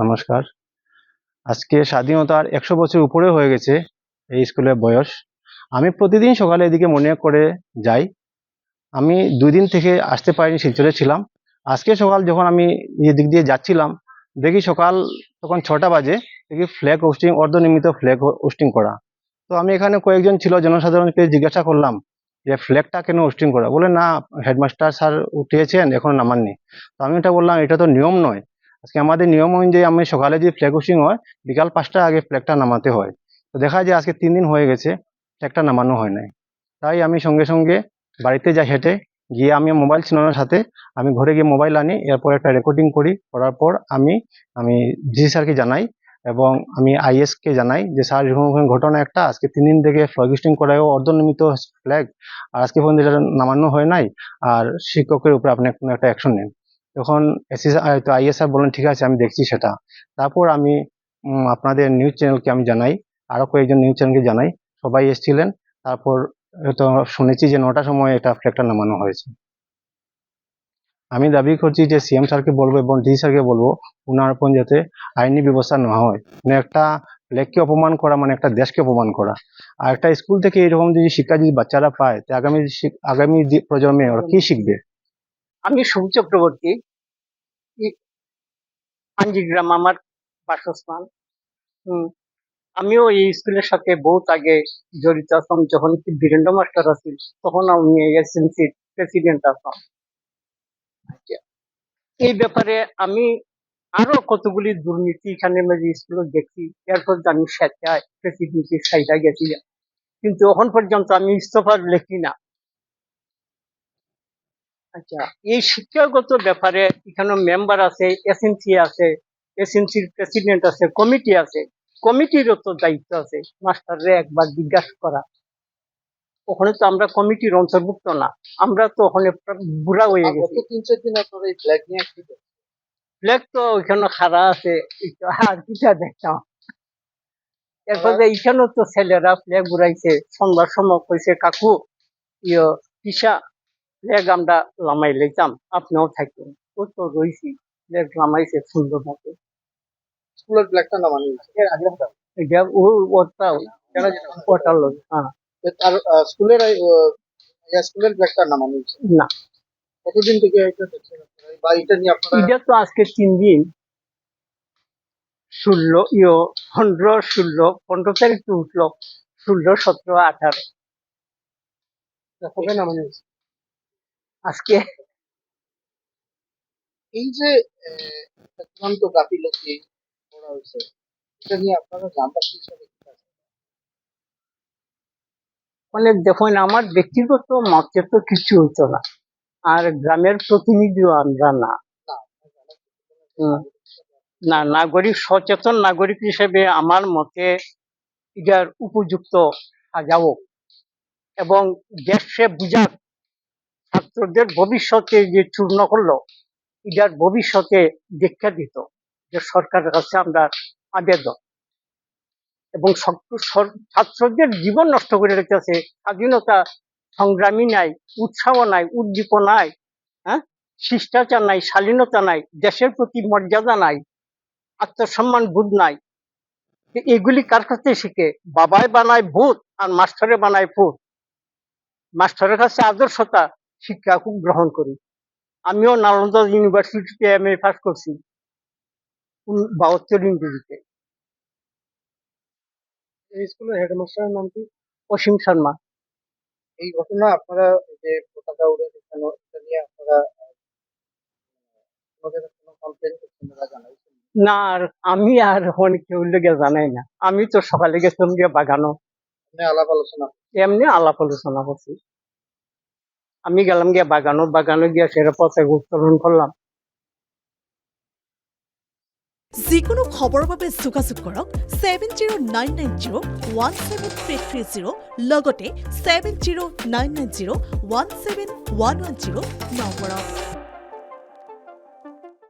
নমস্কার। আজকে স্বাধীনতার ১০০ বছর উপরে হয়ে গেছে এই স্কুলের বয়স। আমি প্রতিদিন সকালে এদিকে মনে করে যাই। আমি ২ দিন থেকে আসতে পারিনি, শিলচরে ছিলাম। আজকে সকাল যখন আমি এদিক দিয়ে যাচ্ছিলাম, দেখি সকাল তখন ৬টা বাজে, দেখি ফ্ল্যাগ হোস্টিং, অর্ধনির্মিত ফ্ল্যাগ হোস্টিং করা। তো আমি এখানে কয়েকজন ছিল জনসাধারণকে জিজ্ঞাসা করলাম যে ফ্ল্যাগটা কেন হোস্টিং করা? বলে না, হেডমাস্টার স্যার উঠিয়েছেন, এখনো নামাননি। তো আমি এটা বললাম, এটা তো নিয়ম নয়। আজকে আমাদের নিয়ম অনুযায়ী আমি সকালে যে ফ্ল্যাগ হোস্টিং হয়, বিকাল ৫টার আগে ফ্ল্যাগটা নামাতে হয়। তো দেখা যায় আজকে ৩ দিন হয়ে গেছে, ফ্ল্যাগটা নামানো হয় নাই। তাই আমি সঙ্গে সঙ্গে বাড়িতে যাই হেঁটে, গিয়ে আমি মোবাইল ছিল না সাথে, আমি ঘরে গিয়ে মোবাইল আনি, এরপর একটা রেকর্ডিং করি। করার পর আমি ডিসি স্যারকে জানাই এবং আমি আইএসকে জানাই যে স্যার এরকম ঘটনা একটা, আজকে ৩ দিন থেকে ফ্ল্যাগ হোস্টিং করাও অর্ধনির্মিত ফ্ল্যাগ, আর আজকে পর্যন্ত এটা নামানো হয় নাই, আর শিক্ষকের উপরে আপনি কোনো একটা অ্যাকশন নেন। তখন তো আইএস স্যার বলেন ঠিক আছে, আমি দেখছি সেটা। তারপর আমি আপনাদের নিউজ চ্যানেলকে আমি জানাই, আরও কয়েকজন নিউজ চ্যানেলকে জানাই, সবাই এসেছিলেন। তারপর তো শুনেছি যে ৯টার সময় এটা ফ্ল্যাগটা নামানো হয়েছে। আমি দাবি করছি যে সিএম স্যারকে বলবো এবং ডিসি স্যারকে বলবো, ওনার উপর যাতে আইনি ব্যবস্থা নেওয়া হয়। মানে একটা ফ্ল্যাগকে অপমান করা মানে একটা দেশকে অপমান করা। আর একটা স্কুল থেকে এরকম যদি শিক্ষা যদি বাচ্চারা পায়, তো আগামী প্রজন্মে ওরা কি শিখবে? আমি সুখ চক্রবর্তী, পাঞ্জিগ্রাম আমার বাসস্থান। আমিও এই স্কুলের সাথে বহুত আগে জড়িত আছিলাম, যখন বীরেন্দ্র মাস্টার আছিল তখন আমি এসএমসির প্রেসিডেন্ট আছিলাম। এই ব্যাপারে আমি আরো কতগুলি দুর্নীতি এখানে স্কুলে দেখছি, এরপর আমি স্বেচ্ছায় প্রেসিডেন্টের সাইডে গেছি, কিন্তু এখন পর্যন্ত আমি ইস্তফার লিখি না। আচ্ছা, এই শিক্ষাগত ব্যাপারে এখানে মেম্বার আছে, এসএমসি আছে, এসএমসির প্রেসিডেন্ট আছে, কমিটি আছে। কমিটিরও তো দায়িত্ব আছে মাস্টাররে একবার জিজ্ঞাসা করা। ওখানে তো আমরা কমিটির অন্তর্ভুক্ত না, আমরা তো ওখানে বুড়া হয়ে গেছি। ৩-৪ দিন আপনারা এই ফ্ল্যাগ নিয়ে আসতে, ফ্ল্যাগ তো ওইখানে খাড়া আছে, আর কিটা দেখতাম। এরপরে এইখানেও তো ছেলেরা ফ্ল্যাগ উড়াইছে, সন্ধ্যার সময় কইছে কাকু পিসা ফ্ল্যাগ আমরা লামাই লইতাম, আপনিও থাকবেন। ও তো রয়েছি, ফ্ল্যাগ লামাইছে সুন্দর মতো। স্কুলের ফ্ল্যাগটা নামানো হয়েছে এর আগে এটা ওটা লোক, হ্যাঁ। তার স্কুলের ফ্ল্যাগটা নামানো হয়েছে না, কতদিন থেকে এটা দেখছেন আপনারা বা এটা নিয়ে আপনারা? এটা তো আজকে ৩ দিন, 15 তারিখ তো উঠলো, 16, 17, 18 কবে নামানো হয়েছে? আজকে। এই যে চূড়ান্ত গাফিলতি করা হয়েছে, এটা নিয়ে আপনারা গ্রামবাসী হিসেবে মানে দেখুন, আমার ব্যক্তিগত মতে তো কিছু হইতো না, আর গ্রামের প্রতিনিধিও আমরা না। না, নাগরিক, সচেতন নাগরিক হিসেবে আমার মতে এটার উপযুক্ত সাজাও এবং দেশে বুঝার, ছাত্রদের ভবিষ্যতে যে চূর্ণ করলো, এটার ভবিষ্যতে দীক্ষা দিত যে সরকারের কাছে আমরা আবেদন, এবং ছাত্রদের জীবন নষ্ট করে রেখেছে। স্বাধীনতা সংগ্রামী নাই, উৎসাহ নাই, উদ্দীপনা নাই, হ্যাঁ, শিষ্টাচার নাই, শালীনতা নাই, দেশের প্রতি মর্যাদা নাই, আত্মসম্মান বোধ নাই। এগুলি কার কাছে শিখে? বাবাই বানায় ভূত আর মাস্টারে বানায় ভূত। মাস্টারের কাছে আদর্শতা শিক্ষা খুব গ্রহণ করি। আমিও নালন্দা ইউনিভার্সিটিতে এমএ পাস করছি 72 ইংরেজিতে। এই স্কুলের হেডমাস্টারের নাম কি? অসীম শর্মা। এই ঘটনা আপনারা যে পতাকা উড়ে দেখানো, এটা নিয়ে আপনারা কোনো কমপ্লেন করছেন না, জানাইছেন? না, আর আমি আর অনেকে উল্লেখে জানাই না। আমি তো সকালে গেছিলাম গিয়ে বাগানো, এমনি আলাপ আলোচনা করছি। আমি গেলাম গিয়ে বাগানো গিয়ে সেটা পতাকা উত্তোলন করলাম। যিকোনো খবৰৰ বাবে যোগাযোগ কৰক 7099017330 লগতে 7099017110 নম্বৰত।